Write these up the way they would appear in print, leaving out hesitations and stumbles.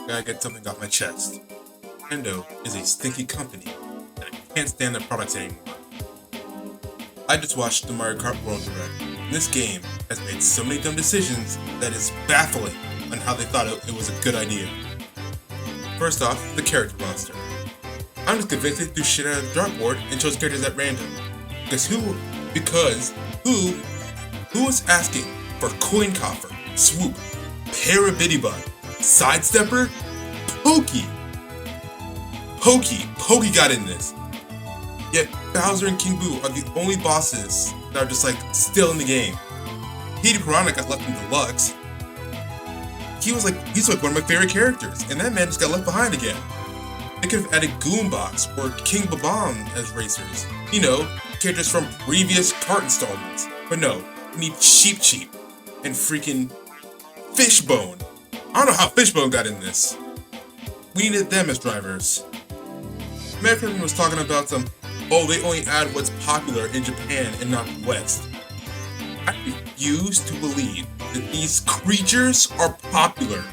Gotta get something off my chest. Nintendo is a stinky company, and I can't stand their products anymore. I just watched the Mario Kart World Direct, and this game has made so many dumb decisions that it's baffling on how they thought it was a good idea. First off, the character roster. I'm just convinced they threw shit out of the dartboard and chose characters at random. Because who was asking for Coin Coffer, Swoop, Parabitty-Bun, Sidestepper, Pokey? Pokey got in this. Yet Bowser and King Boo are the only bosses that are just like still in the game. Petey Piranha got left in Deluxe. He's like one of my favorite characters, and that man just got left behind again. They could have added Goombox or King Babam as racers. You know, characters from previous kart installments. But no, we need Cheep and freaking Fishbone. I don't know how Fishbone got in this. We needed them as drivers. Manfred was talking about they only add what's popular in Japan and not the West. I refuse to believe that these creatures are popular.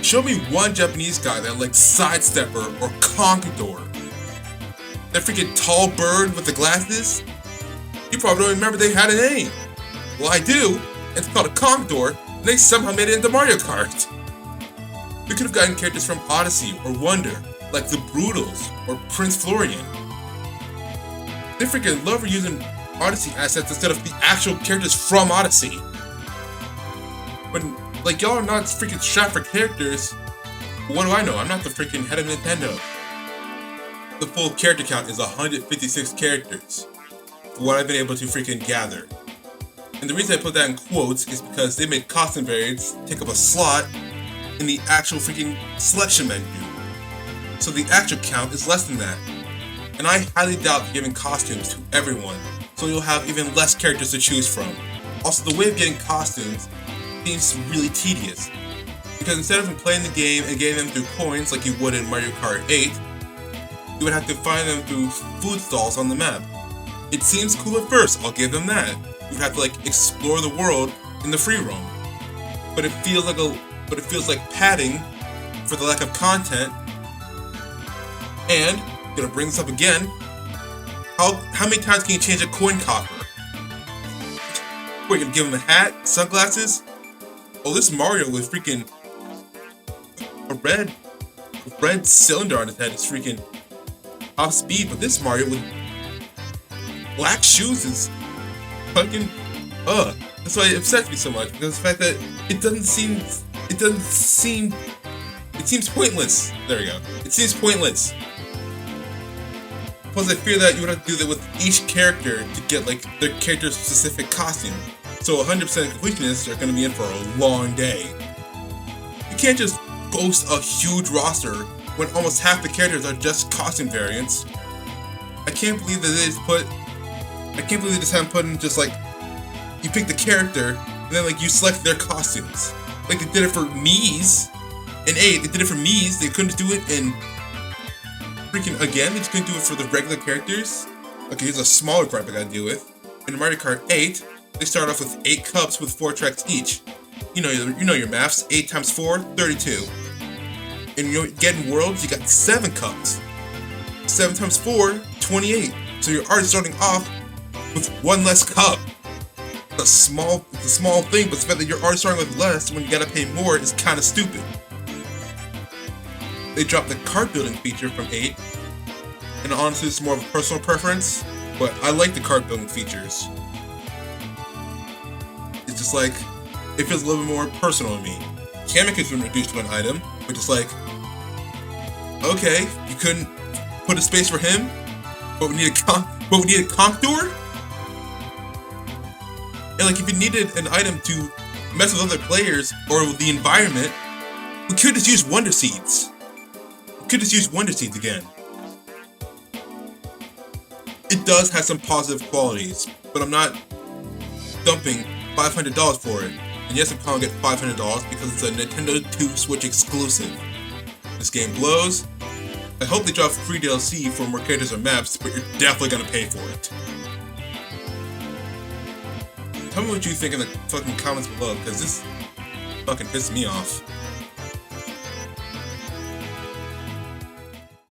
Show me one Japanese guy that likes Sidestepper or Conquidor. That freaking tall bird with the glasses? You probably don't remember they had a name. Well, I do. It's called a Conquidor, and they somehow made it into Mario Kart. We could have gotten characters from Odyssey or Wonder, like the Brutals or Prince Florian. They freaking love reusing Odyssey assets instead of the actual characters from Odyssey. But like, y'all are not freaking strapped for characters. What do I know? I'm not the freaking head of Nintendo. The full character count is 156 characters, for what I've been able to freaking gather. And the reason I put that in quotes is because they made costume variants take up a slot in the actual freaking selection menu. So the actual count is less than that. And I highly doubt giving costumes to everyone, so you'll have even less characters to choose from. Also, the way of getting costumes seems really tedious, because instead of playing the game and getting them through coins like you would in Mario Kart 8, you would have to find them through food stalls on the map. It seems cool at first, I'll give them that. You'd have to explore the world in the free roam. But it feels like padding for the lack of content. And gonna bring this up again. How many times can you change a coin coffer? We're gonna give him a hat, sunglasses. Oh, this Mario with freaking a red cylinder on his head is freaking off speed, but this Mario with black shoes is fucking That's why it upsets me so much, because the fact that it seems pointless. There we go. It seems pointless. Plus, I fear that you would have to do that with each character to get their character's specific costume. So 100% completionists are going to be in for a long day. You can't just boast a huge roster when almost half the characters are just costume variants. I can't believe they just haven't put in just you pick the character and then you select their costumes. Like they did it for Mii's in 8. They did it for Mii's. They couldn't do it in freaking again. They just couldn't do it for the regular characters. Okay, here's a smaller gripe I gotta deal with. In Mario Kart 8, they start off with 8 cups with 4 tracks each. You know your maths. 8 times 4, 32. In your Getting Worlds, you got 7 cups. 7 times 4, 28. So you're already starting off with 1 less cup. It's a small thing, but the fact that you're already starting with less when you gotta pay more is kind of stupid. They dropped the cart building feature from 8, and honestly, it's more of a personal preference, but I like the cart building features. It's just it feels a little bit more personal to me. Kamek has been reduced to an item, which is okay, you couldn't put a space for him, but we need a Conquidor? And if you needed an item to mess with other players or the environment, we could just use Wonder Seeds. Again. It does have some positive qualities, but I'm not dumping $500 for it. And yes, I'm calling it $500 because it's a Nintendo 2 Switch exclusive. This game blows. I hope they drop free DLC for more characters or maps, but you're definitely gonna pay for it. Tell me what you think in the fucking comments below, because this fucking pisses me off.